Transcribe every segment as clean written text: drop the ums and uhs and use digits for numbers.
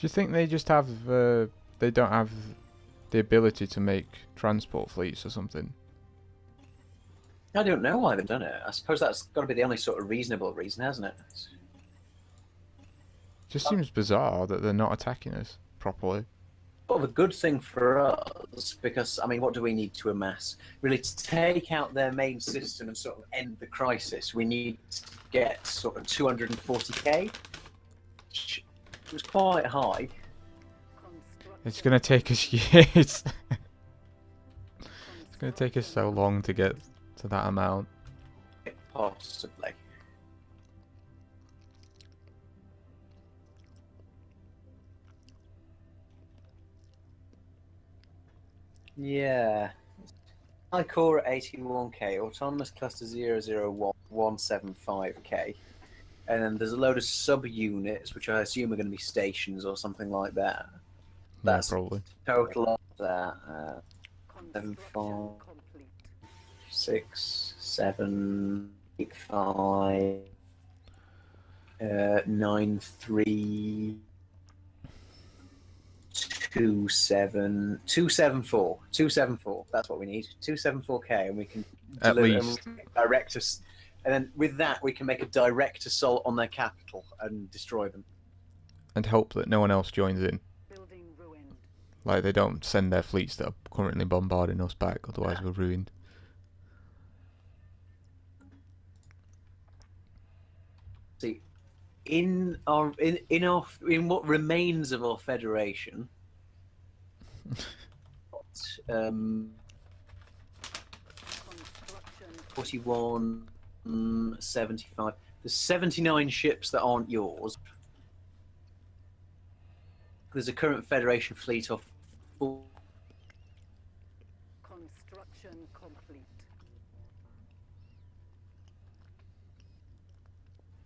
Do you think they just have they don't have the ability to make transport fleets or something? I don't know why they've done it. I suppose that's got to be the only sort of reasonable reason, hasn't it? Just seems bizarre that they're not attacking us properly. Sort of a good thing for us, because, I mean, what do we need to amass? Really, to take out their main system and sort of end the crisis, we need to get sort of 240k, which was quite high. It's gonna take us years. It's gonna take us so long to get to that amount. Possibly. Yeah. High core at 81k, autonomous cluster 00175k, and then there's a load of sub-units, which I assume are going to be stations or something like that. That's yeah, probably. Total of that. 7, 4, 6, 7, 8, 5, 9, 3, 2, 7, 274. 274. That's what we need. 274k, and we can At least. direct us. And then with that, we can make a direct assault on their capital and destroy them. And hope that no one else joins in. Like they don't send their fleets that are currently bombarding us back, otherwise we're ruined. See, in what remains of our federation, 41, 75. There's 79 ships that aren't yours. There's a current Federation fleet of 4. Construction complete.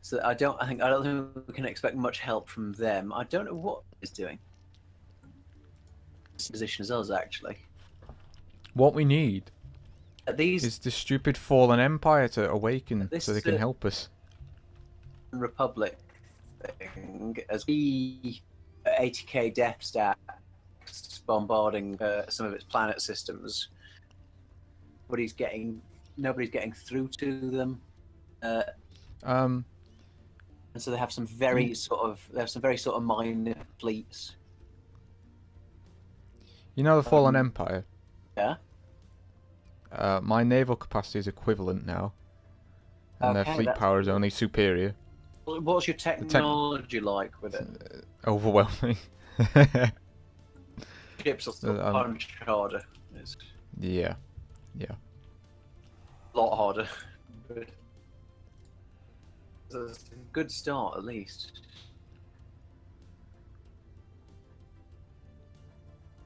So I don't think we can expect much help from them. I don't know what it's doing. Same position as us, actually. What we need These is the stupid fallen empire to awaken so they can This, help us. Republic thing, as we 80k depth stacks bombarding some of its planet systems. Nobody's getting through to them. And so they have some very sort of minor fleets. You know the fallen empire? Yeah. My naval capacity is equivalent now. And their Okay, fleet that's power is good. only superior. What's your technology like with it? Overwhelming. Ships are still punch harder. It's Yeah. a lot harder. But it's a good start, at least.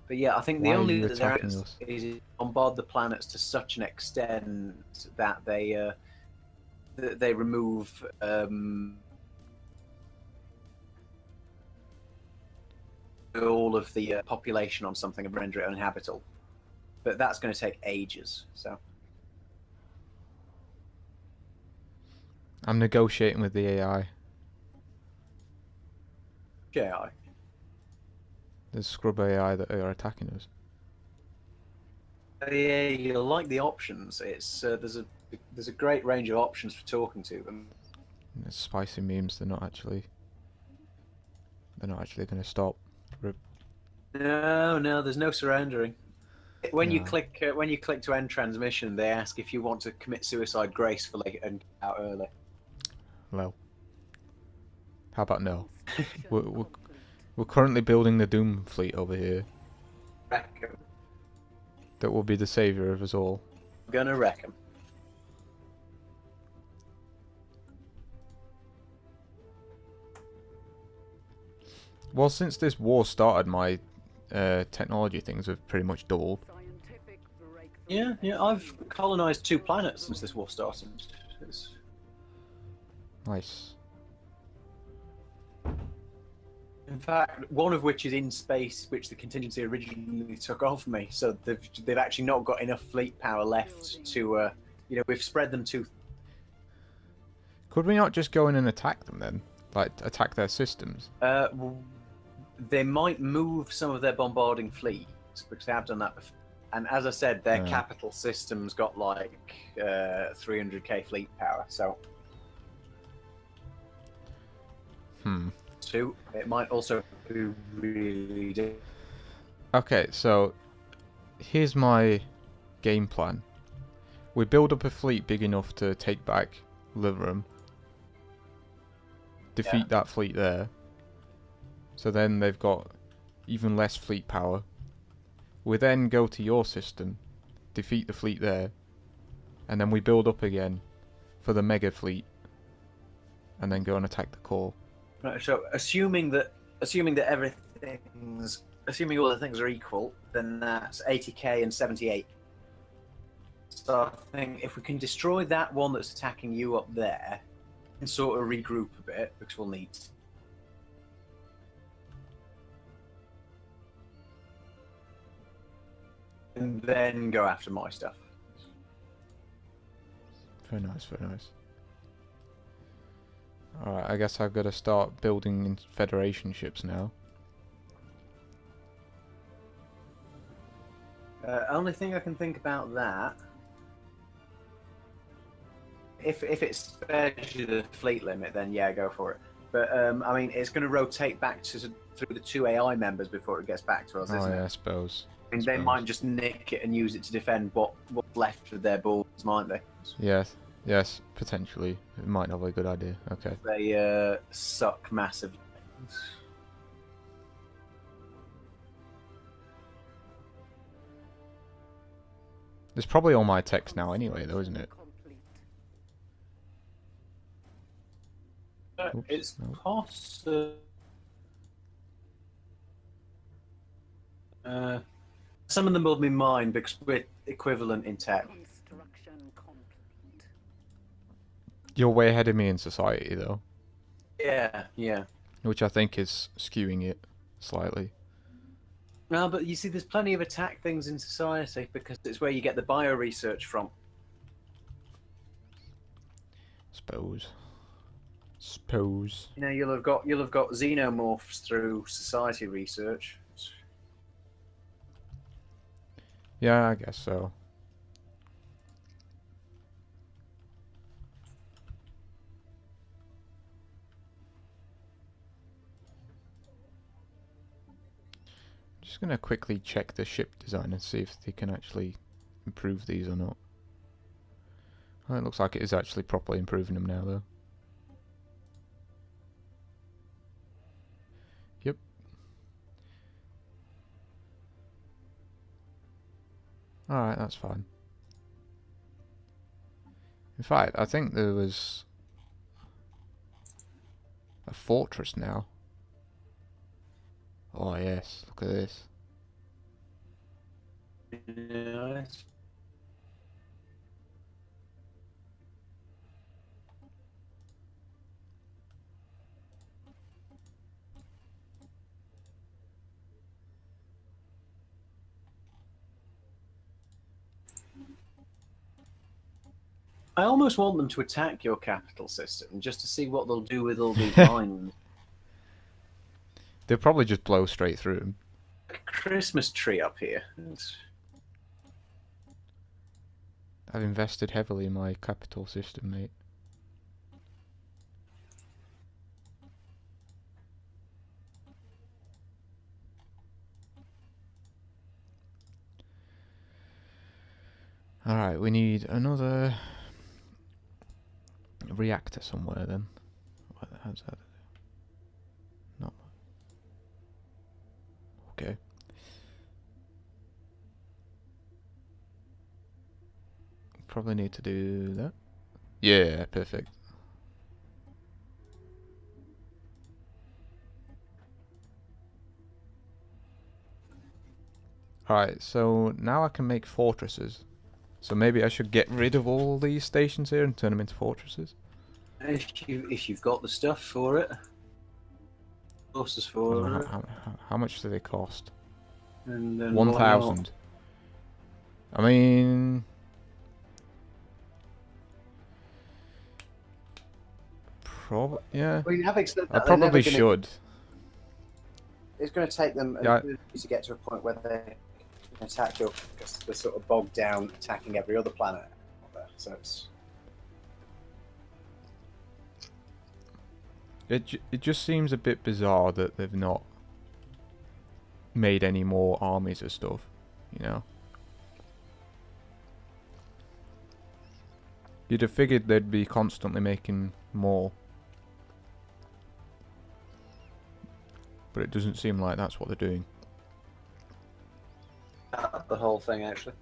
But yeah, I think Why the are only you that they're attacking at us? is bombard the planets to such an extent that they remove all of the population on something and render it uninhabitable. But that's going to take ages. So I'm negotiating with the AI. yeah, There's scrub AI that are attacking us. yeah, you'll like the options. It's there's a great range of options for talking to them. There's spicy memes. They're not actually going to stop. No, there's no surrendering. When you No. click to end transmission, they ask if you want to commit suicide gracefully and get out early. Well, how about no? We're currently building the Doom fleet over here. Wreck 'em. That will be the saviour of us all. Gonna wreck 'em. Well, since this war started, my technology things have pretty much doubled. Yeah, I've colonized 2 planets since this war started. It's... Nice. In fact, one of which is in space, which the contingency originally took off me. So they've actually not got enough fleet power left to, we've spread them too. Could we not just go in and attack them then? Like, attack their systems? they might move some of their bombarding fleets because they have done that before. And as I said, their capital system's got like 300k fleet power, so. So it might also be really. Okay, so here's my game plan. We build up a fleet big enough to take back Liverum. Defeat that fleet there. So then they've got even less fleet power. We then go to your system, defeat the fleet there, and then we build up again for the mega fleet, and then go and attack the core. Right. So assuming that assuming all the things are equal, then that's 80k and 78. So I think if we can destroy that one that's attacking you up there, and sort of regroup a bit because we'll need. And then go after my stuff. Very nice, very nice. Alright, I guess I've got to start building Federation ships now. Only thing I can think about that, if it spares you the fleet limit, then yeah, go for it. But I mean, it's going to rotate back through the 2 AI members before it gets back to us, isn't it? I suppose. I mean, they might just nick it and use it to defend what's left of their balls, might they? Yes, potentially. It might not be a good idea. Okay. They suck massively. There's probably all my text now anyway, though, isn't it? Oops, It's no. possible. Some of them will be mine because we're equivalent in tech. Construction complete. You're way ahead of me in society, though. Yeah. Which I think is skewing it slightly. No, but you see, there's plenty of attack things in society because it's where you get the bio research from. Suppose. You know, you'll have got xenomorphs through society research. Yeah, I guess so. Just gonna quickly check the ship design and see if they can actually improve these or not. Oh, it looks like it is actually properly improving them now, though. Yep. Alright, that's fine. In fact, I think there was a fortress now. Oh yes, look at this. Yeah. I almost want them to attack your capital system just to see what they'll do with all these mines. They'll probably just blow straight through them. Like a Christmas tree up here. I've invested heavily in my capital system, mate. Alright, we need another reactor somewhere then. What the hell's that? No. Okay. Probably need to do that. Yeah, perfect. Alright, so now I can make fortresses. So maybe I should get rid of all these stations here and turn them into fortresses. If you've got the stuff for it. Sources for it. How much do they cost? And then 1,000. I mean... yeah. Well, you have I probably should. it's going to take them Yeah. to get to a point where they can attack you because they're sort of bogged down attacking every other planet. So it's It just seems a bit bizarre that they've not made any more armies of stuff, you know. You'd have figured they'd be constantly making more. But it doesn't seem like that's what they're doing. the whole thing actually.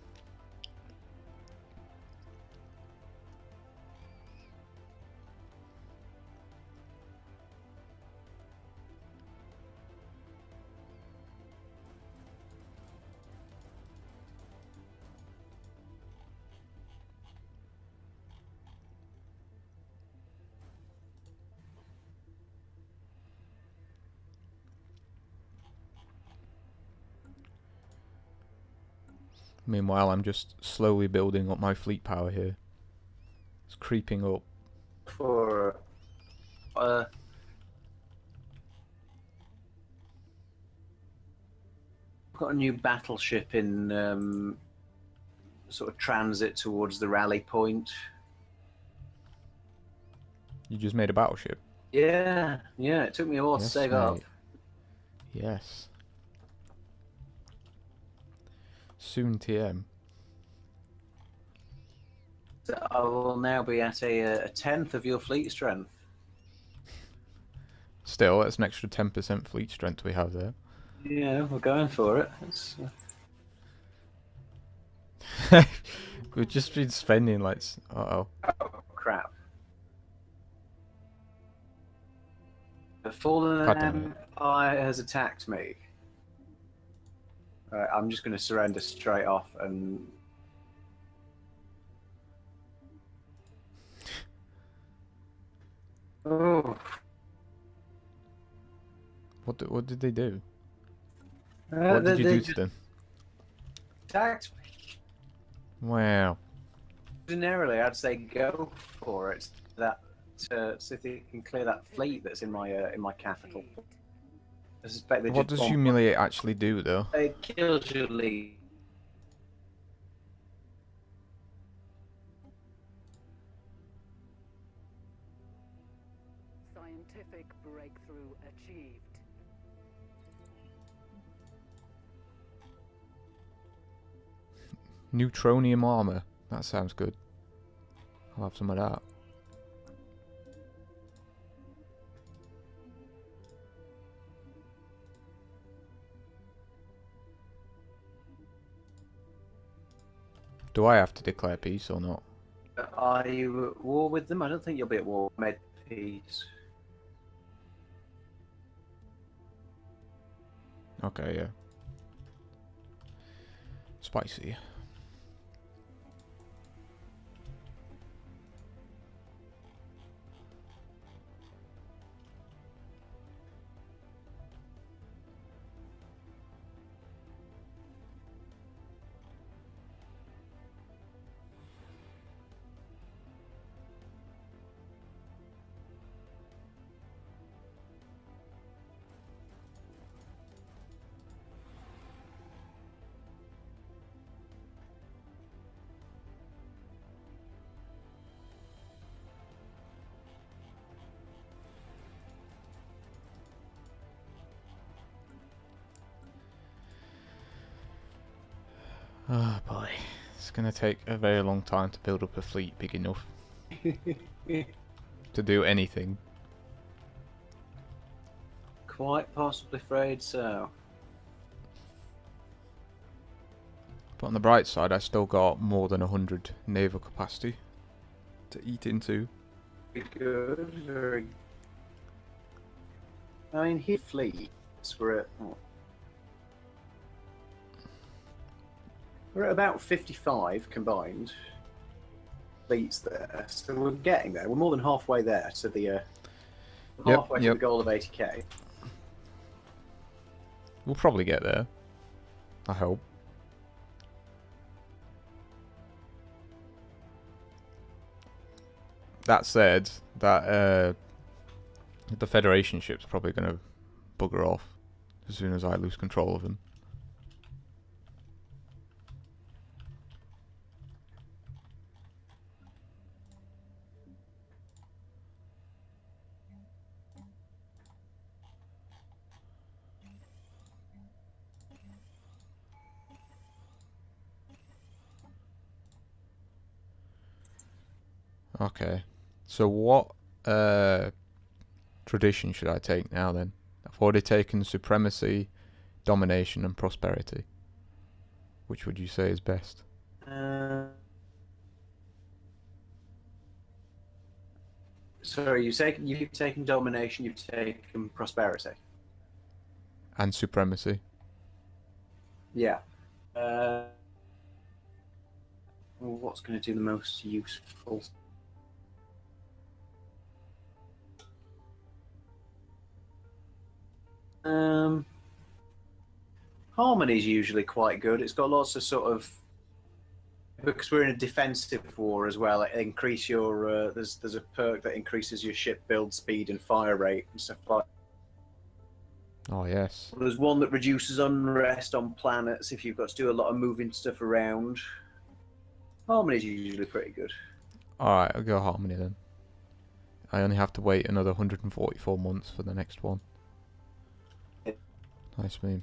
Meanwhile, I'm just slowly building up my fleet power here. It's creeping up. For I've got a new battleship in sort of transit towards the rally point. You just made a battleship. Yeah, it took me a while to Yes, save up. mate. Yes. Soon TM. So I will now be at a tenth of your fleet strength. Still, that's an extra 10% fleet strength we have there. Yeah, we're going for it. It's, We've just been spending like... Uh-oh. oh, crap. The Fallen God damn it. Empire has attacked me. Right, I'm just going to surrender straight off and... Oh. What did they do? What What did you do to them? Attacked me. Wow. Ordinarily, I'd say go for it. So they can clear that fleet that's in my capital. I suspect they What just does humiliate actually do, though? It kills your lead. Scientific breakthrough achieved. Neutronium armor. That sounds good. I'll have some of that. Do I have to declare peace or not? Are you at war with them? I don't think you'll be at war. Made peace. Okay, yeah. Spicy. Oh boy, it's gonna take a very long time to build up a fleet big enough to do anything. Quite possibly afraid so. But on the bright side, I still got more than 100 naval capacity to eat into. Very good. Very. I mean, his fleets were at. Oh. We're at about 55 combined fleets there, so we're getting there. We're more than halfway there to the halfway to the goal of 80k. We'll probably get there. I hope. That said, that the Federation ship's probably going to bugger off as soon as I lose control of them. Okay, so what tradition should I take now then? I've already taken supremacy, domination and prosperity. Which would you say is best? Sorry, you've taken domination, you've taken prosperity. And supremacy. Yeah. What's going to do the most useful? Harmony's usually quite good. It's got lots of sort of, because we're in a defensive war as well. It increase your there's a perk that increases your ship build speed and fire rate and stuff like. Oh yes. There's one that reduces unrest on planets if you've got to do a lot of moving stuff around. Harmony's usually pretty good. Alright, I'll go harmony then. I only have to wait another 144 months for the next one. Nice meme.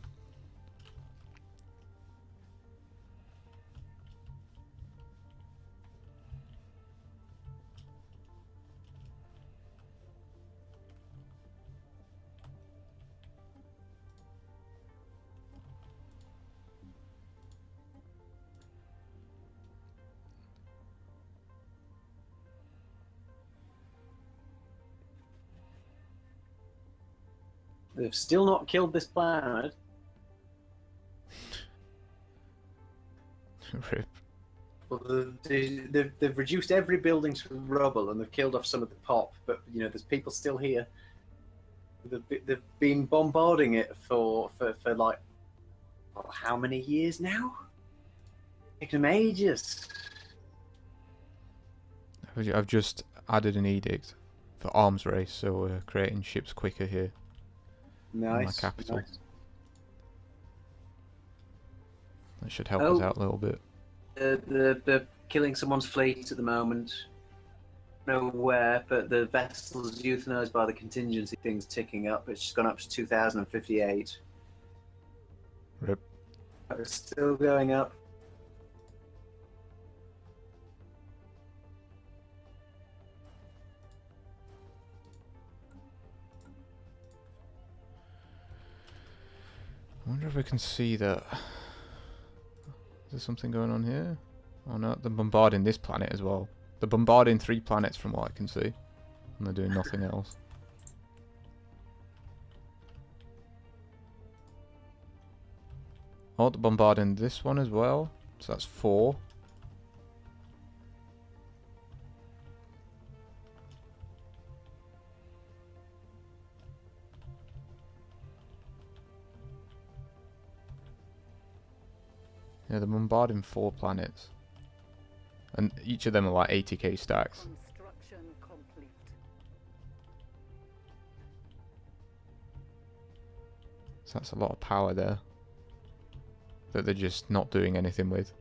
They've still not killed this planet. Rip. Well, they've reduced every building to rubble and they've killed off some of the pop, but you know there's people still here. They've been bombarding it for like how many years now? Taking them ages. I've just added an edict for arms race, so we're creating ships quicker here. Nice. My capital. Nice. That should help us out a little bit. They're killing someone's fleet at the moment. Nowhere, but the vessel's euthanized by the contingency thing's ticking up. It's just gone up to 2058. Rip. It's still going up. I wonder if we can see that. Is there something going on here? Oh no, they're bombarding this planet as well. They're bombarding 3 planets from what I can see. And they're doing nothing else. Oh, they're bombarding this one as well. So that's 4. Yeah, they're bombarding 4 planets. And each of them are like 80k stacks. Construction complete. So that's a lot of power there. That they're just not doing anything with.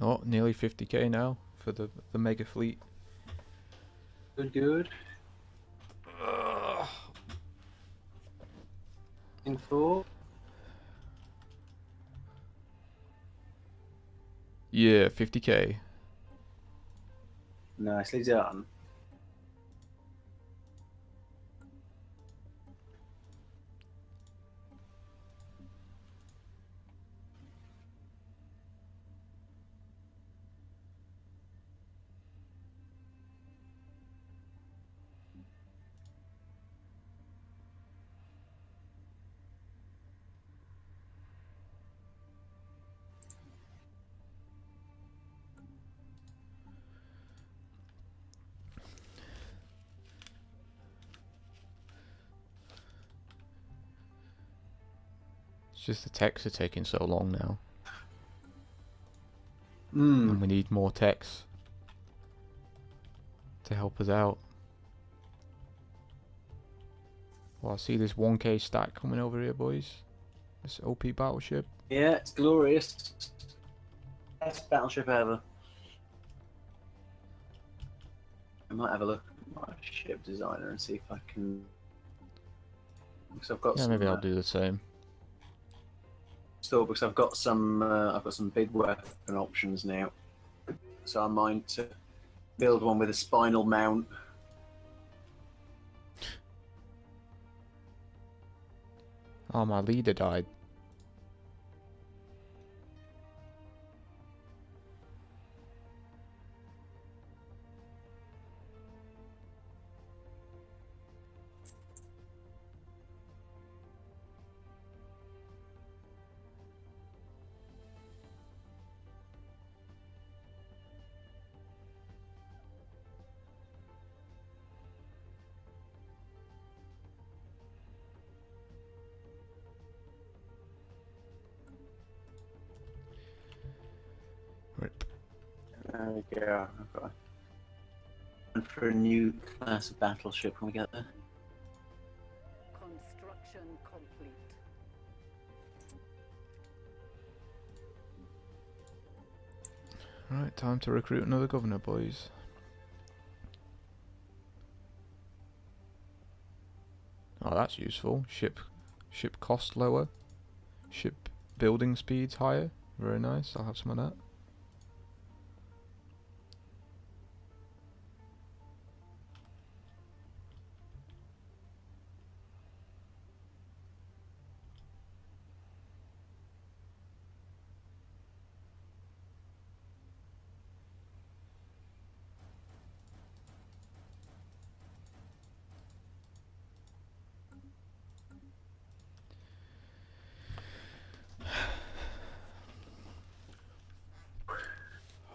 Oh, nearly 50k now for the mega fleet. Good, good. In 4. Yeah, 50k. Nicely done. It's just the techs are taking so long now. Hmm. And we need more techs to help us out. Well, I see this 1k stack coming over here, boys. This OP battleship. Yeah, it's glorious. Best battleship ever. I might have a look at my ship designer and see if I can. Because I've got Yeah, some. maybe I'll do the same. Still, because I've got some big weapon options now. So I might to build one with a spinal mount. Oh, my leader died. Rip. There we go. I've got one for a new class of battleship when we get there. Construction complete. Right, time to recruit another governor, boys. Oh, that's useful. Ship cost lower. Ship building speeds higher. Very nice. I'll have some of that.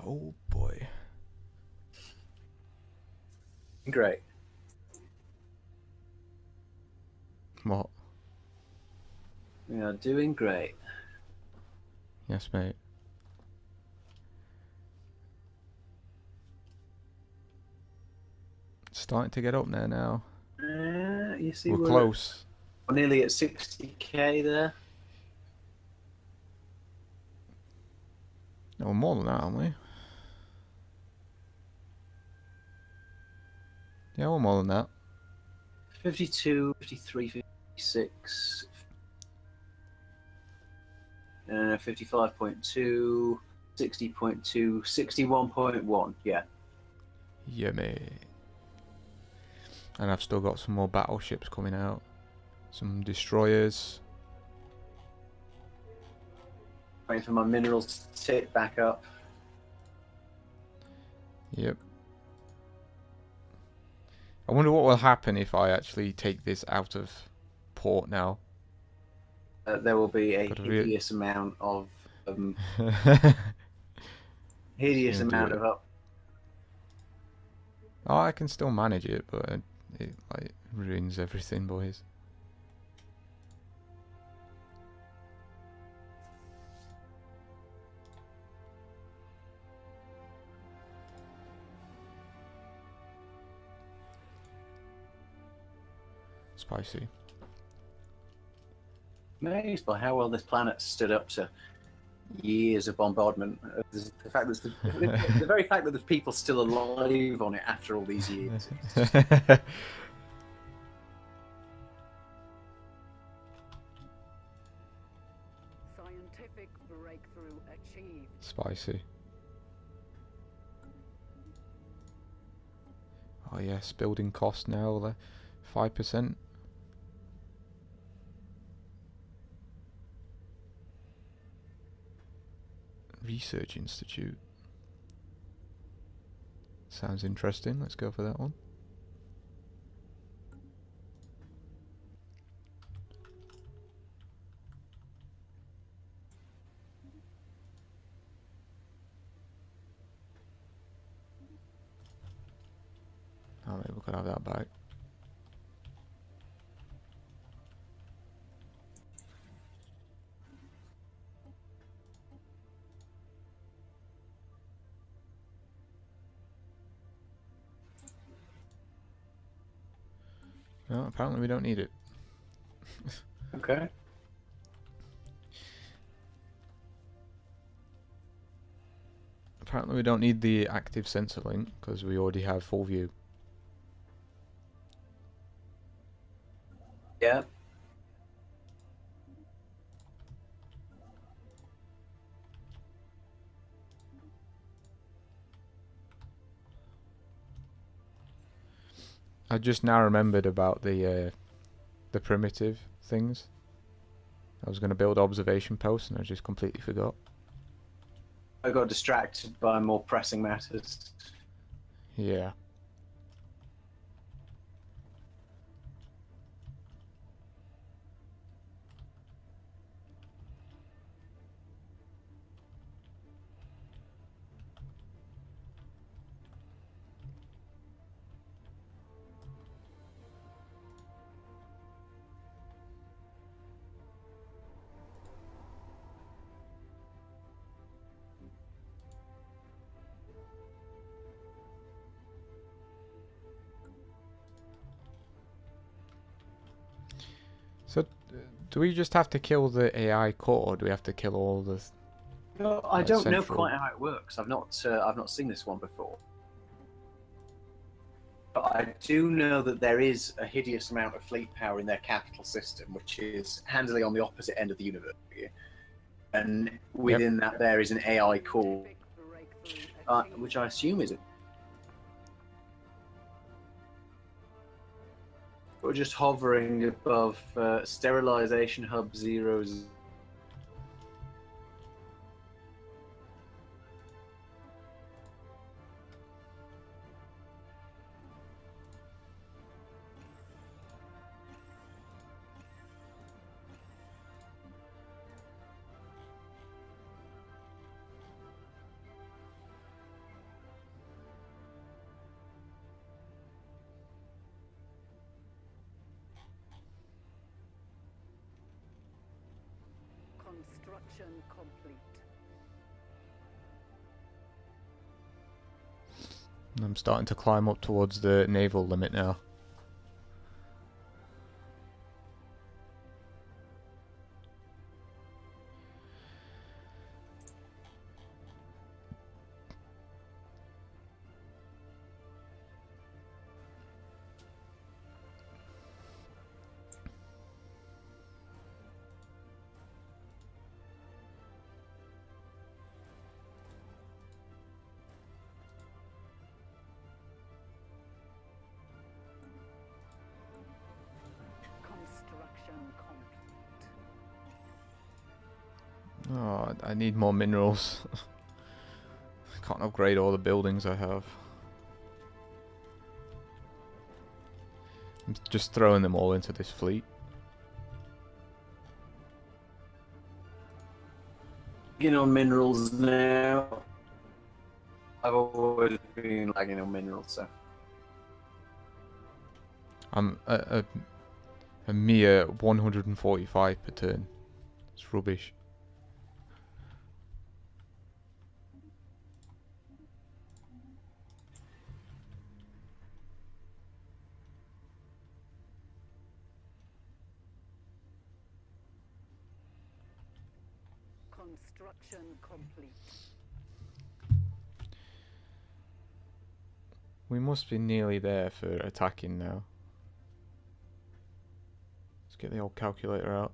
Oh boy. Great. What? We are doing great. Yes, mate. It's starting to get up there now. You see, We're close. We're nearly at 60k there. No, we're more than that, aren't we? Yeah, we're more than that. 52, 53, 56, 55.2, 60.2, 61.1. Yeah. Yeah, mate. And I've still got some more battleships coming out. Some destroyers. Waiting for my minerals to tick back up. Yep. I wonder what will happen if I actually take this out of port now. There will be a Got a hideous amount of hideous Gonna do amount it. of up. Oh, I can still manage it, but it like ruins everything, boys. Spicy. Amazed by how well this planet stood up to years of bombardment. The fact that the very fact that there's people still alive on it after all these years. It's just, Scientific breakthrough achieved. Spicy. Oh yes, building cost now 5%. Research Institute. Sounds interesting. Let's go for that one. Oh, maybe we could have that back. No, apparently we don't need it. Okay. Apparently we don't need the active sensor link because we already have full view. Yeah. I just now remembered about the primitive things. I was going to build observation posts and I just completely forgot. I got distracted by more pressing matters. Yeah. So, do we just have to kill the AI core, or do we have to kill all the? No, I don't know central. quite how it works. I've not seen this one before. But I do know that there is a hideous amount of fleet power in their capital system, which is handily on the opposite end of the universe. And within that, there is an AI core, which I assume is. We're just hovering above sterilization hub zeros. Construction complete. I'm starting to climb up towards the naval limit now. Construction complete. Oh, I need more minerals. I can't upgrade all the buildings I have. I'm just throwing them all into this fleet. Lagging on minerals now. I've always been lagging on minerals, so. I'm a mere 145 per turn. It's rubbish. Construction complete. We must be nearly there for attacking now. Let's get the old calculator out.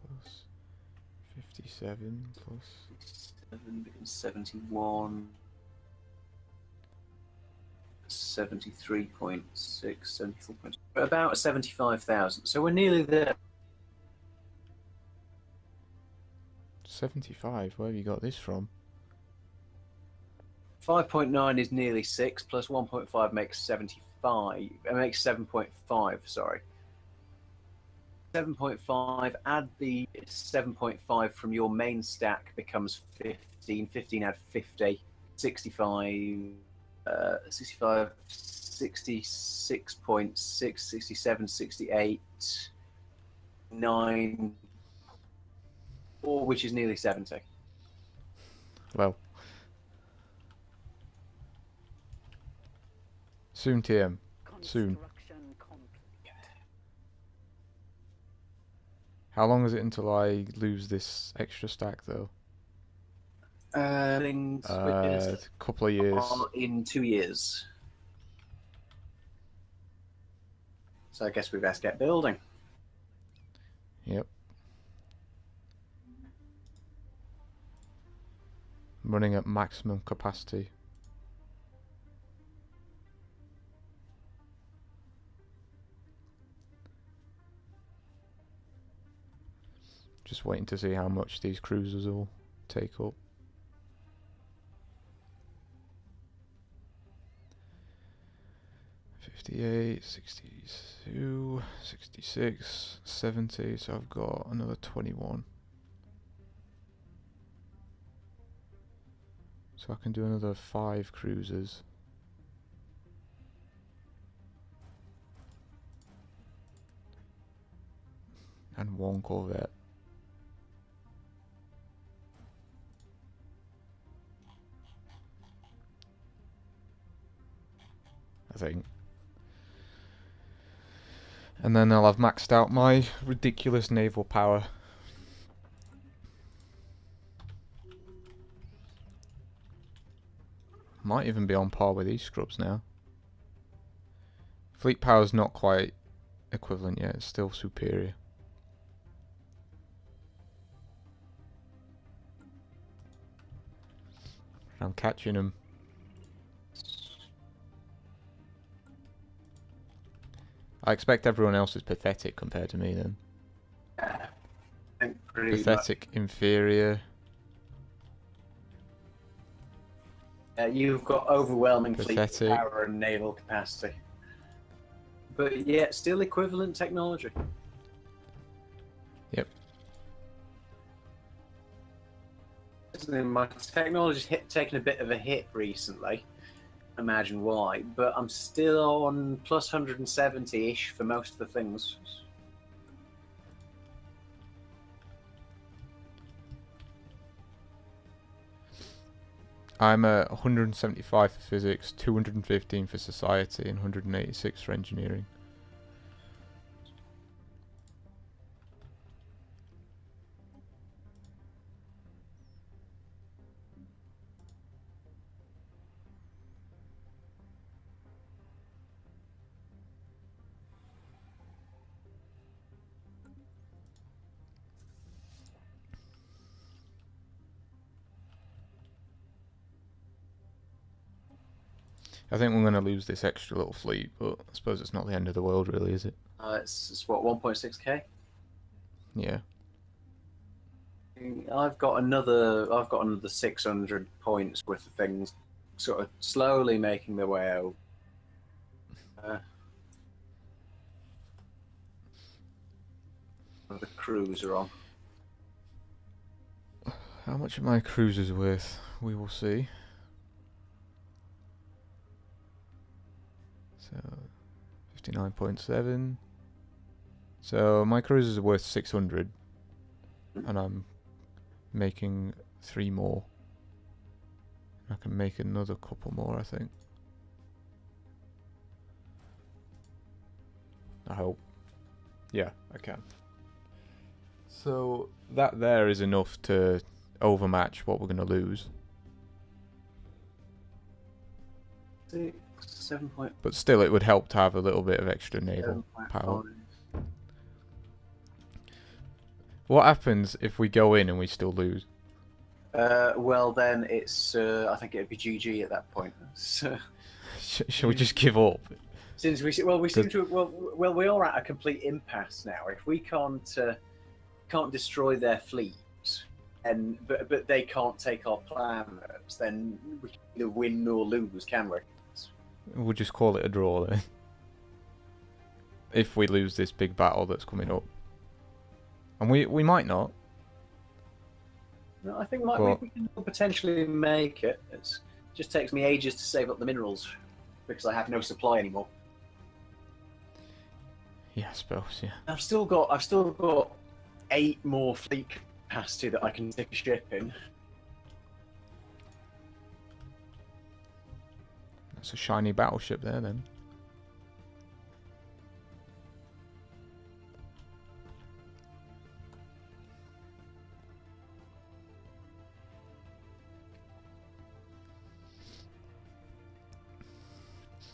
Plus 57 plus 71. 73.6, 74. About 75,000. So we're nearly there. 75. Where have you got this from? 5.9 is nearly 6, plus 1.5 makes 75. It makes 7.5, sorry. 7.5, add the 7.5 from your main stack becomes 15. 15 add 50. 65, 65, 66.6, 67, 68, 9, 4, which is nearly 70. Well, Soon, TM. Soon. Construction complete. How long is it until I lose this extra stack, though? A couple of years. In 2 years. So I guess we best get building. Yep. I'm running at maximum capacity. Just waiting to see how much these cruisers will take up. $58, $62, $66, $70, so I've got another 21. So I can do another 5 cruisers. And 1 corvette. I think. And then I'll have maxed out my ridiculous naval power. Might even be on par with these scrubs now. Fleet power's not quite equivalent yet, it's still superior. I'm catching them. I expect everyone else is pathetic compared to me then. I think pretty Pathetic, inferior. You've got overwhelming Pathetic. fleet power and naval capacity. But yet, still equivalent technology. Yep. My technology's taken a bit of a hit recently. Imagine why, but I'm still on plus 170-ish for most of the things. I'm at 175 for physics, 215 for society, and 186 for engineering. I think we're going to lose this extra little fleet, but I suppose it's not the end of the world, really, is it? It's what, 1.6k? Yeah. I've got another 600 points worth of things, sort of slowly making their way out. The cruiser on. How much are my cruisers worth? We will see. So, 59.7. So my cruisers are worth 600, and I'm making 3 more. I can make another couple more, I think. I hope. Yeah, I can. So that there is enough to overmatch what we're going to lose. 7 point. But still, it would help to have a little bit of extra naval power. What happens if we go in and we still lose? Well, then it's. I think it'd be GG at that point. So, shall we just give up? Since we seem to we are at a complete impasse now. If we can't destroy their fleet, and but they can't take our planets, then we can either win or lose, can we? We'll just call it a draw then. If we lose this big battle that's coming up. And we might not. No, I think we can potentially make it. It just takes me ages to save up the minerals because I have no supply anymore. Yeah, I suppose, yeah. I've still got 8 more fleet capacity that I can stick a ship in. It's a shiny battleship there then.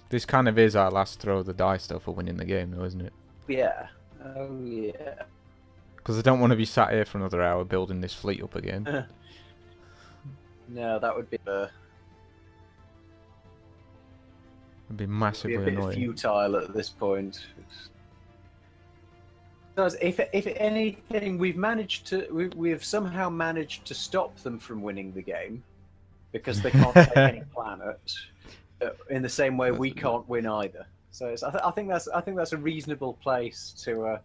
This kind of is our last throw of the dice though for winning the game though, isn't it? Yeah. Oh yeah. Because I don't want to be sat here for another hour building this fleet up again. No, that would be It'd be a massively bit annoying. futile at this point. Because if anything, we've somehow managed to stop them from winning the game because they can't take any planet. In the same way, we can't win either. So I think that's a reasonable place to.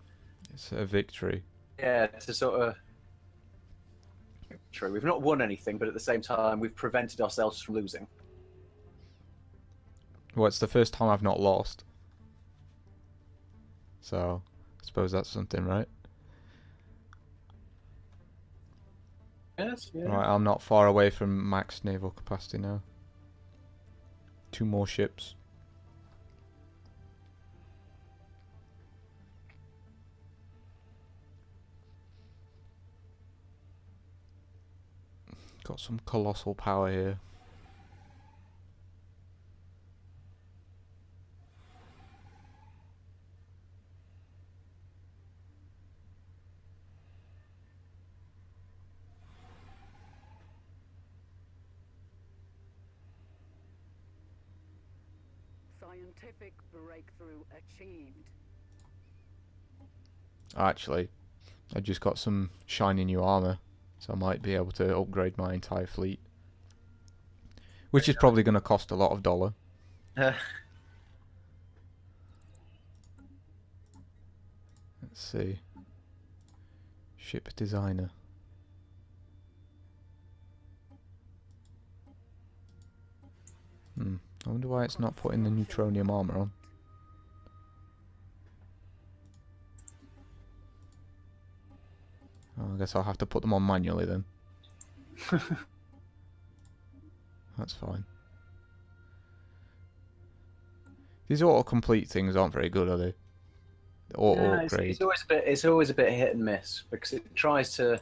It's a victory. Yeah, to sort of. True, we've not won anything, but at the same time, we've prevented ourselves from losing. Well, it's the first time I've not lost. So, I suppose that's something, right? Yes. Yeah. Right, I'm not far away from max naval capacity now. 2 more ships. Got some colossal power here. Scientific breakthrough achieved. Actually, I just got some shiny new armor, so I might be able to upgrade my entire fleet. Which is probably going to cost a lot of dollar. Let's see. Ship designer. I wonder why it's not putting the neutronium armor on. Oh, I guess I'll have to put them on manually then. That's fine. These auto-complete things aren't very good, are they? Auto-upgrade. It's always a bit hit and miss because it tries to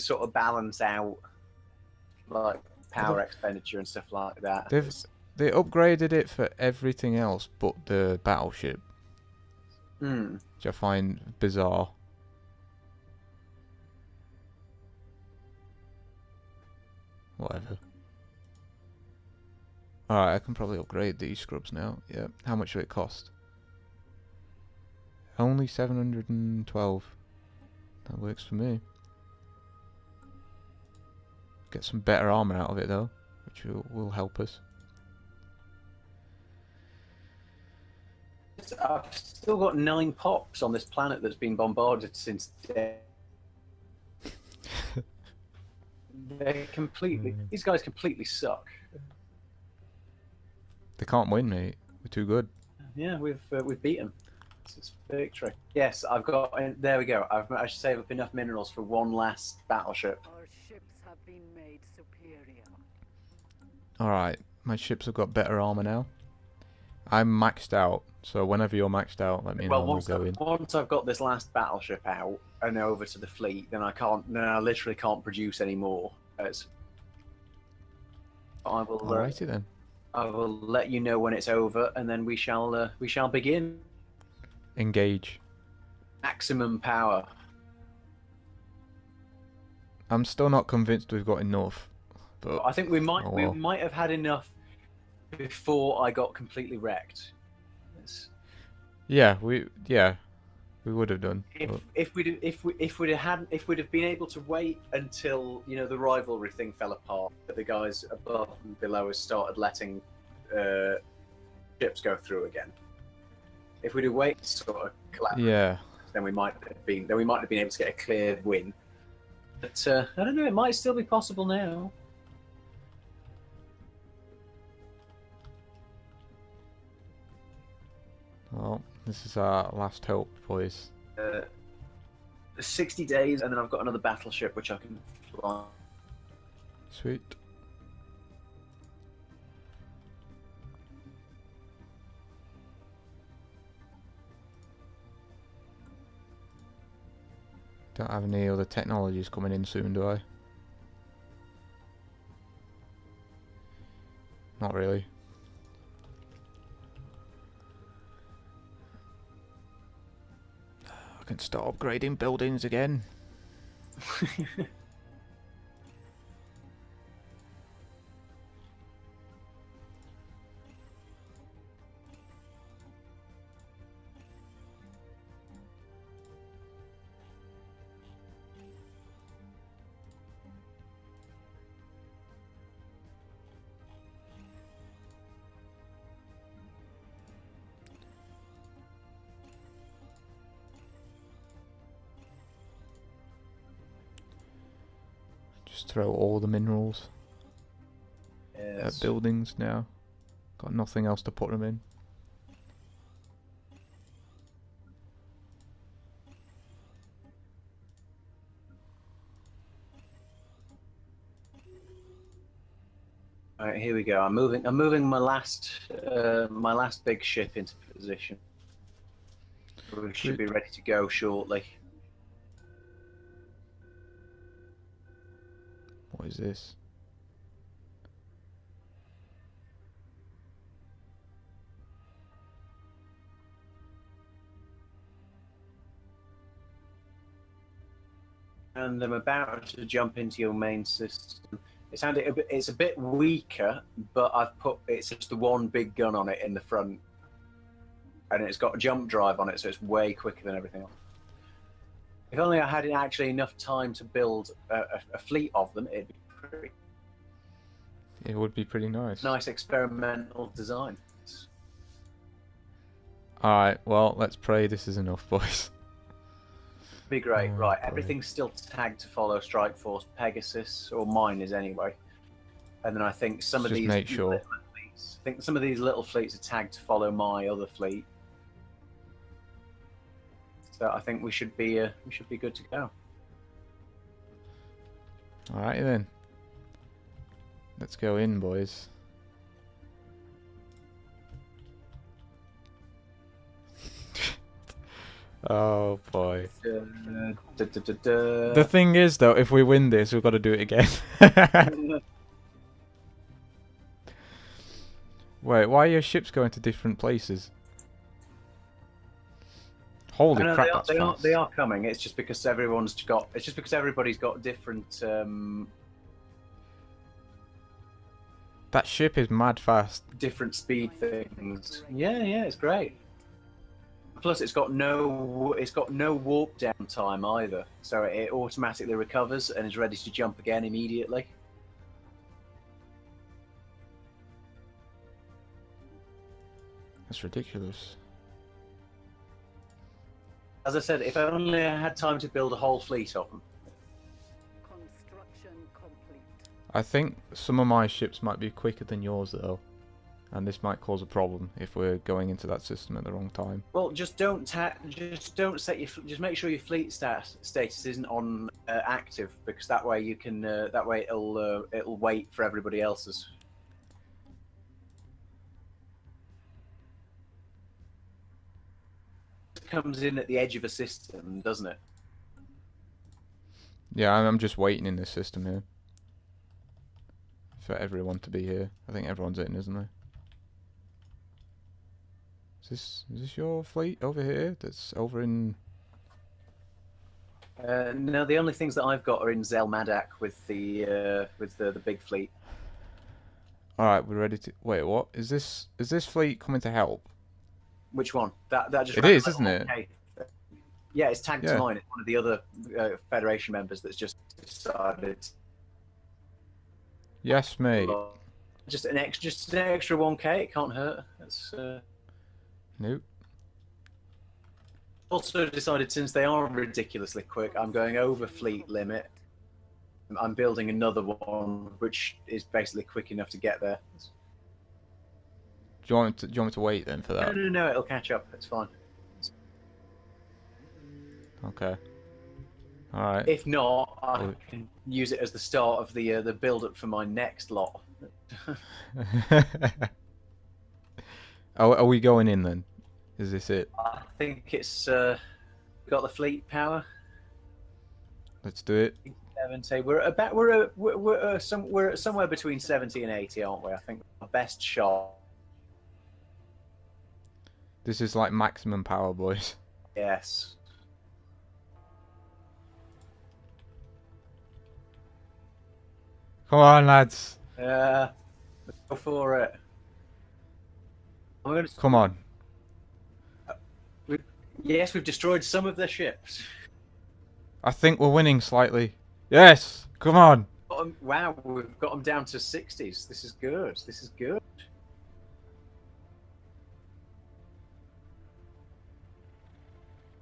sort of balance out like power expenditure and stuff like that. They upgraded it for everything else but the battleship, which I find bizarre. Whatever. Alright, I can probably upgrade these scrubs now. Yeah. How much will it cost? Only 712. That works for me. Get some better armor out of it though, which will help us. I've still got 9 pops on this planet that's been bombarded since day. These guys completely suck. They can't win, mate. We're too good. Yeah, we've beat them. It's a victory. Yes, I've got. There we go. I've managed to save up enough minerals for one last battleship. Our ships have been made superior. Alright, my ships have got better armor now. I'm maxed out, so whenever you're maxed out, let me know. Well, once I've got this last battleship out and over to the fleet, then I literally can't produce any more. I will. Alrighty then. I will let you know when it's over, and then we shall begin. Engage. Maximum power. I'm still not convinced we've got enough, but I think we might oh well. we might have had enough before I got completely wrecked. Yeah, we would have done. If we'd have been able to wait until the rivalry thing fell apart, that the guys above and below us started letting ships go through again. If we'd have waited to sort of collapse, then we might have been able to get a clear win. But I don't know. It might still be possible now. Well, this is our last hope, boys. 60 days, and then I've got another battleship which I can fly. Sweet. Don't have any other technologies coming in soon, do I? Not really. I can start upgrading buildings again. Just throw all the minerals at buildings now. Got nothing else to put them in. All right, here we go. I'm moving my last big ship into position. We should be ready to go shortly. What is this? And I'm about to jump into your main system. It's a bit weaker, but it's just the one big gun on it in the front, and it's got a jump drive on it, so it's way quicker than everything else. If only I had actually enough time to build a fleet of them, it'd be pretty. It would be pretty nice. Nice experimental design. Alright, well, let's pray this is enough, boys. Be great. Oh, Right, boy. everything's still tagged to follow Strike Force Pegasus, or mine is anyway. And then I think some of Just these make sure. little fleets, I think some of these little fleets are tagged to follow my other fleet. So I think we should be good to go. Alright then. Let's go in, boys. Oh boy. The thing is though, if we win this, we've got to do it again. Wait, why are your ships going to different places? Holy crap, that's fast. They are coming. It's just because everybody's got different. That ship is mad fast. Different speed things. Yeah, it's great. Plus, it's got no warp down time either, so it automatically recovers and is ready to jump again immediately. That's ridiculous. As I said, if only I had time to build a whole fleet of them. Construction complete. I think some of my ships might be quicker than yours though, and this might cause a problem if we're going into that system at the wrong time. Well, just make sure your fleet status isn't on active, because that way you can it'll wait for everybody else's. It comes in at the edge of a system, doesn't it? Yeah, I'm just waiting in this system here for everyone to be here. I think everyone's in, isn't there? Is this your fleet over here? That's over in. No, the only things that I've got are in Zelmadak with the big fleet. All right, we're ready to. Wait, what is this? Is this fleet coming to help? Which one? That just. It is, isn't it? Okay. Yeah, it's tagged Yeah. to mine. It's one of the other Federation members that's just decided. Yes, mate. Just an extra 1K. It can't hurt. That's. Nope. Also decided, since they are ridiculously quick, I'm going over fleet limit. I'm building another one, which is basically quick enough to get there. Do you want me to wait then for that? No, it'll catch up. It's fine. Okay. All right. If not, I can use it as the start of the build-up for my next lot. Are we going in then? Is this it? I think it's got the fleet power. Let's do it. 70. We're somewhere between 70 and 80, aren't we? I think our best shot. This is like maximum power, boys. Yes. Come on, lads. Let's go for it. Come on. Yes, we've destroyed some of their ships. I think we're winning slightly. Yes. Come on. Wow, we've got them down to 60s. This is good. This is good.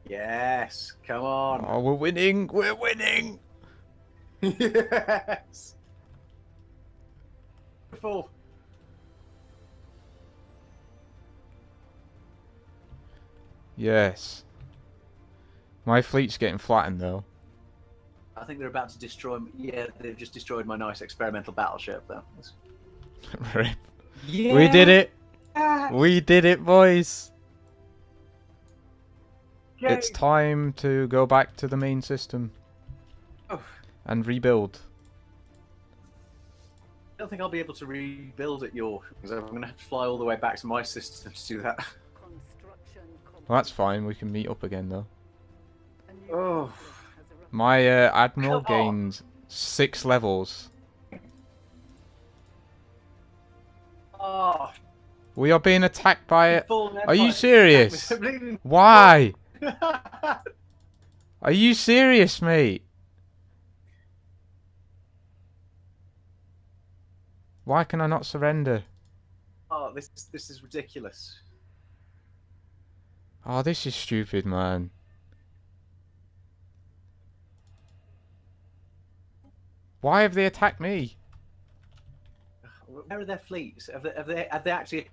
Yes, come on. Oh, we're winning. We're winning. Yes. Full. Yes. My fleet's getting flattened though. I think they're about to destroy. Yeah, they've just destroyed my nice experimental battleship, though. Rip. Yeah. We did it. We did it, boys. Yay. It's time to go back to the main system and rebuild. I don't think I'll be able to rebuild at York because I'm going to have to fly all the way back to my system to do that. Construction complete. Well, that's fine. We can meet up again though. A new Oh. conflict has erupted. My admiral Come on. gained 6 levels. Oh, We are being attacked by it. full Are you empire. serious? Why? Are you serious, mate? Why can I not surrender? Oh, this is ridiculous. Oh, this is stupid, man. Why have they attacked me? Where are their fleets? Have they actually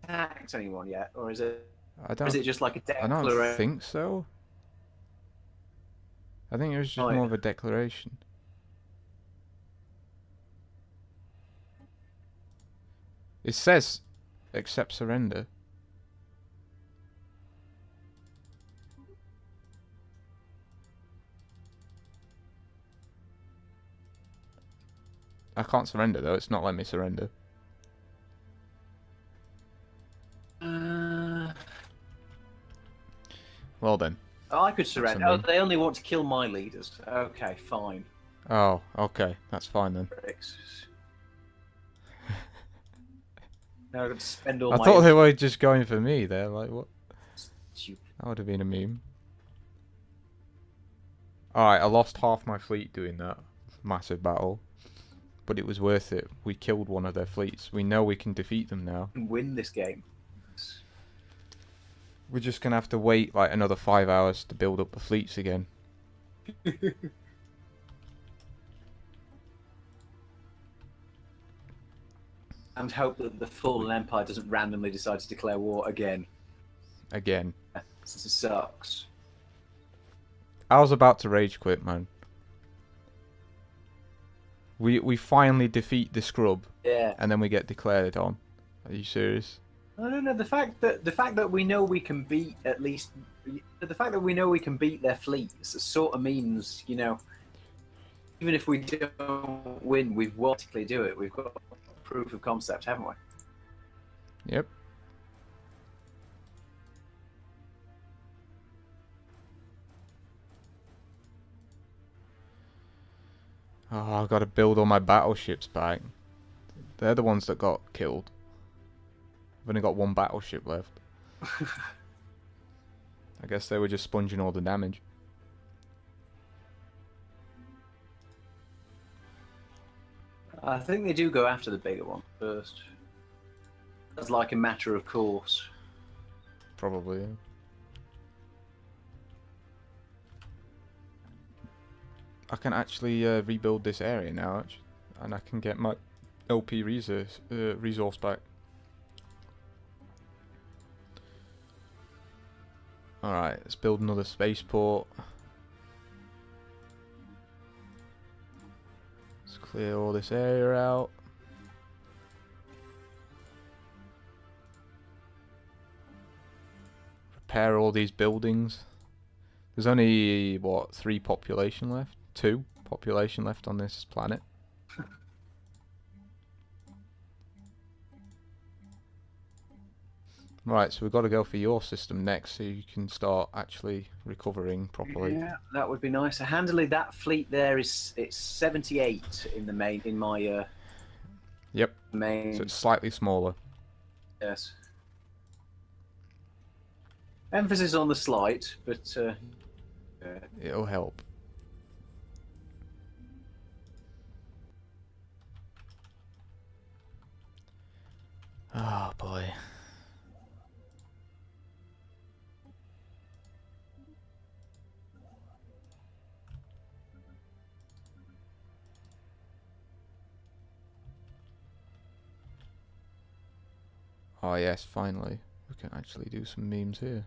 attacked anyone yet, or is it I or is it don't. just like a I declaration? don't think so. I think it was just Oh, more yeah. of a declaration. It says, accept surrender. I can't surrender though, it's not letting me surrender. Well then. Oh, I could surrender. I Oh, mean. they only want to kill my leaders. Okay, fine. Oh, okay, that's fine then. Pricks. Now I've got to spend all I my. thought they were just going for me there, like what? Stupid. That would have been a meme. Alright, I lost half my fleet doing that massive battle. But it was worth it. We killed one of their fleets. We know we can defeat them now. Win this game. We're just gonna have to wait like another 5 hours to build up the fleets again. And hope that the Fallen Empire doesn't randomly decide to declare war again. Again. This sucks. I was about to rage quit, man. We finally defeat the scrub, Yeah. and then we get declared on. Are you serious? No. The fact that we know we can beat at least the fact that we know we can beat their fleets sort of means, you know, even if we don't win, we vertically do it. We've got proof of concept, haven't we? Yep. Oh, I've got to build all my battleships back. They're the ones that got killed. I've only got one battleship left. I guess they were just sponging all the damage. I think they do go after the bigger one first. That's like a matter of course. Probably. Yeah. I can actually rebuild this area now, and I can get my LP resource back. Alright, let's build another spaceport. Let's clear all this area out. Repair all these buildings. There's only, what, 3 population left? 2 population left on this planet. Right, so we've got to go for your system next so you can start actually recovering properly. Yeah, that would be nice. Handily, that fleet there is it's 78 in the main in my Yep. main. So it's slightly smaller. Yes. Emphasis on the slight, but It'll help. Oh boy. Oh yes, finally. We can actually do some memes here.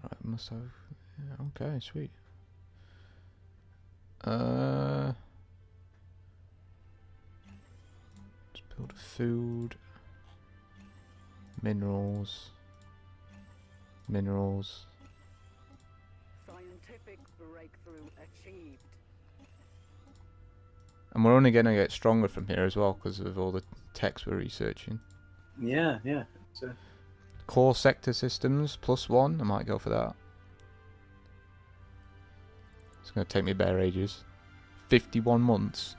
Right, must have... Yeah, okay, sweet. Let's build food. Minerals. Minerals. Scientific breakthrough achieved. And we're only going to get stronger from here as well because of all the techs we're researching. yeah. So, Core sector systems +1. I might go for that. It's going to take me bare ages. 51 months.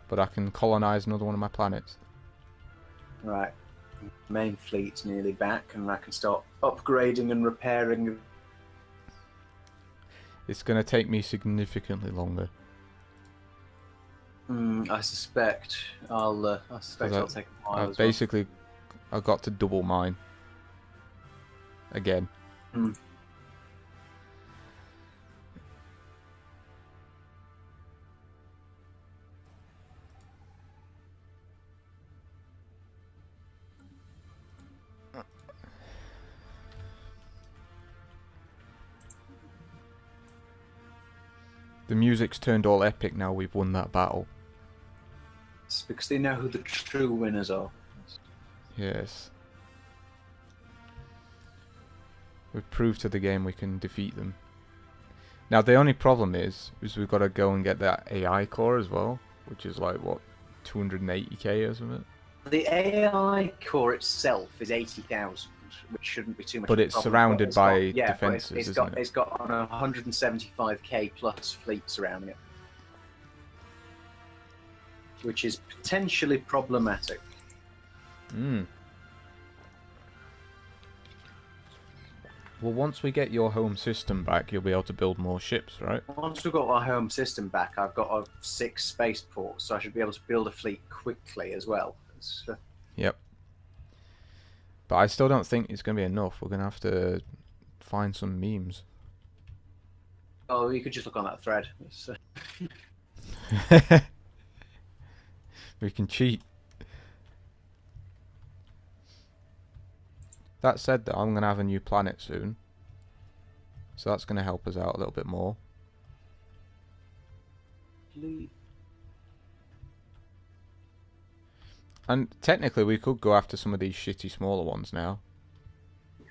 But I can colonize another one of my planets. right. Main fleet's nearly back, and I can start upgrading and repairing. It's going to take me significantly longer. I suspect I'll take a while as well. Basically, I got to double mine. Again. The music's turned all epic now we've won that battle. It's because they know who the true winners are. Yes. We've proved to the game we can defeat them. Now the only problem is we've got to go and get that AI core as well, which is like, what, 280k or something? The AI core itself is 80,000, which shouldn't be too much. But of a it's problem, surrounded but by it's got- defences, but it's isn't got, it? It's got on a 175k plus fleet surrounding it, which is potentially problematic. Well, once we get your home system back, you'll be able to build more ships, right? Once we've got our home system back, I've got 6 spaceports, so I should be able to build a fleet quickly as well. Yep. But I still don't think it's going to be enough. We're going to have to find some memes. Oh, you could just look on that thread. We can cheat. That said, though, I'm going to have a new planet soon. So that's going to help us out a little bit more. And technically, we could go after some of these shitty smaller ones now.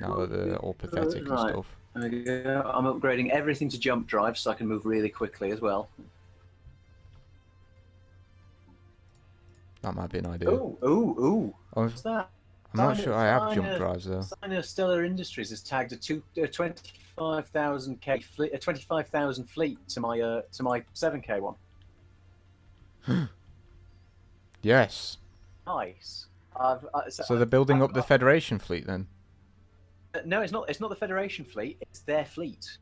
Now that they're all pathetic and Right. stuff. There we go. I'm upgrading everything to jump drive so I can move really quickly as well. That might be an idea. Ooh! Oh, What's that? I'm not sure I have jump drives though. Stellar Industries has tagged a 25,000 fleet, a 25,000 fleet to my 7k one. Yes. Nice. So they're building up the Federation fleet then? No, it's not. It's not the Federation fleet. It's their fleet.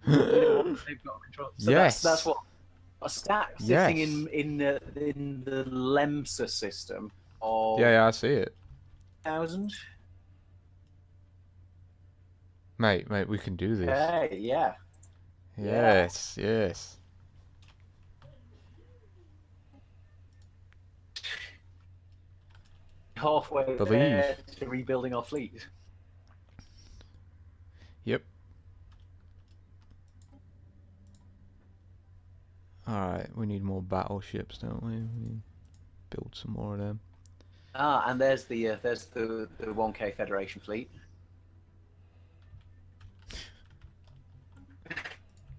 They've got control. So Yes. That's what a stat Yes. sitting in the LEMSA system of Yeah, I see it. 1,000. Mate, we can do this. Okay, yeah. Yes, yes. Halfway there to rebuilding our fleet. Yep. Alright, we need more battleships, don't we? We need to build some more of them. Ah, and there's the 1K Federation fleet.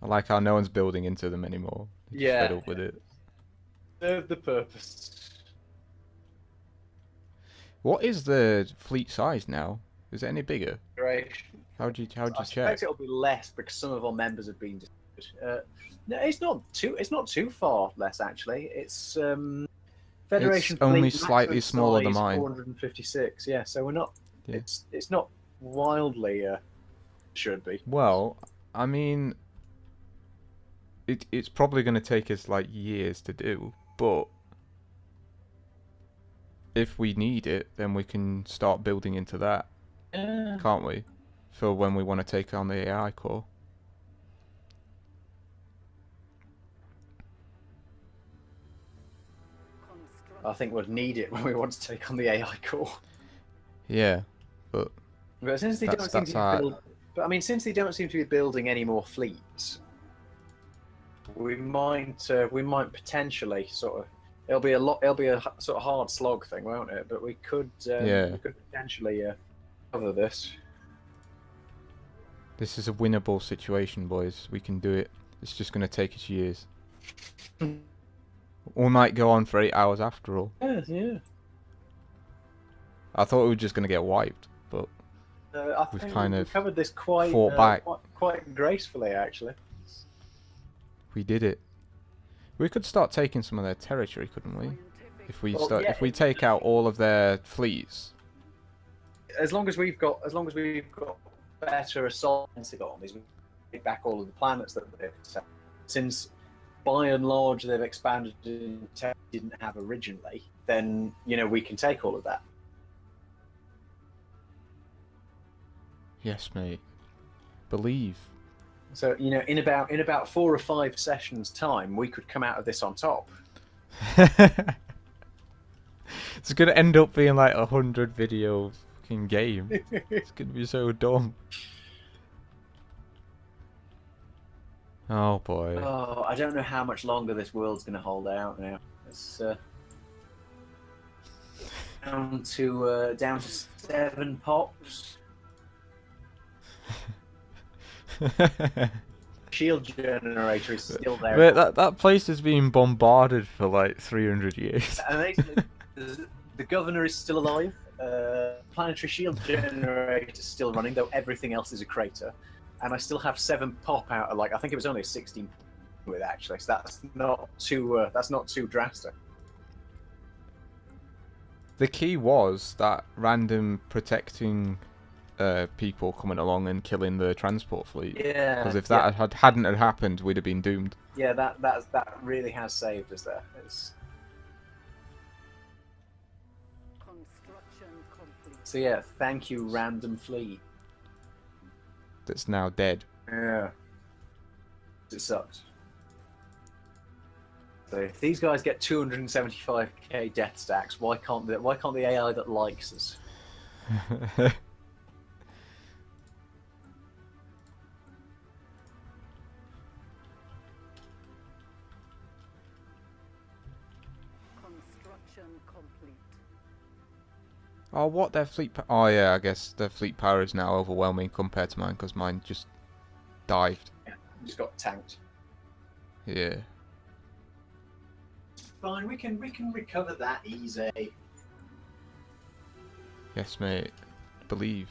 I like how no one's building into them anymore. They're just fed up with it. Serve the purpose. What is the fleet size now? Is it any bigger? Federation. How'd you I check? suspect it'll be less because some of our members have been. No, it's not too. It's not too far less actually. It's Federation. It's only fleet, slightly maximum smaller than size, mine. 456. Yeah, so we're not. Yeah. It's not wildly. Should be. Well, I mean, it's probably going to take us like years to do, but if we need it, then we can start building into that, can't we? For when we want to take on the AI core. I think we'll need it when we want to take on the AI core. Yeah, but since they don't seem to be since they don't seem to be building any more fleets, we might potentially sort of. It'll be a sort of hard slog thing, won't it? But we could potentially cover this. This is a winnable situation, boys. We can do it. It's just going to take us years. We might go on for 8 hours after all. Yeah. I thought we were just going to get wiped, but I we've think kind we of covered this quite fought back. quite gracefully, actually. We did it. We could start taking some of their territory, couldn't we? If we if we take out all of their fleets. As long as we've got better assault armies, we take back all of the planets that they've set. Since by and large they've expanded in tech didn't have originally, then we can take all of that. Yes, mate. Believe. So in about 4 or 5 sessions time, we could come out of this on top. It's gonna end up being like 100 video fucking game. It's gonna be so dumb. Oh boy. Oh, I don't know how much longer this world's gonna hold out now. It's down to 7 pops. Shield generator is still there. But that place has been bombarded for like 300 years. Amazingly, the governor is still alive. Planetary shield generator is still running, though everything else is a crater. And I still have 7 pop out of I think it was only a 16 with actually. So that's not too drastic. The key was that random protecting people coming along and killing the transport fleet. Yeah. Because if that hadn't happened, we'd have been doomed. Yeah, that really has saved us there. Construction complete. So yeah, thank you, random fleet. That's now dead. Yeah. It sucks. So if these guys get 275k death stacks, why can't the AI that likes us? Construction complete. Oh, what their fleet? Oh yeah, I guess their fleet power is now overwhelming compared to mine because mine just dived. Yeah, just got tanked. Yeah. Fine, we can recover that easy. Yes, mate. Believe.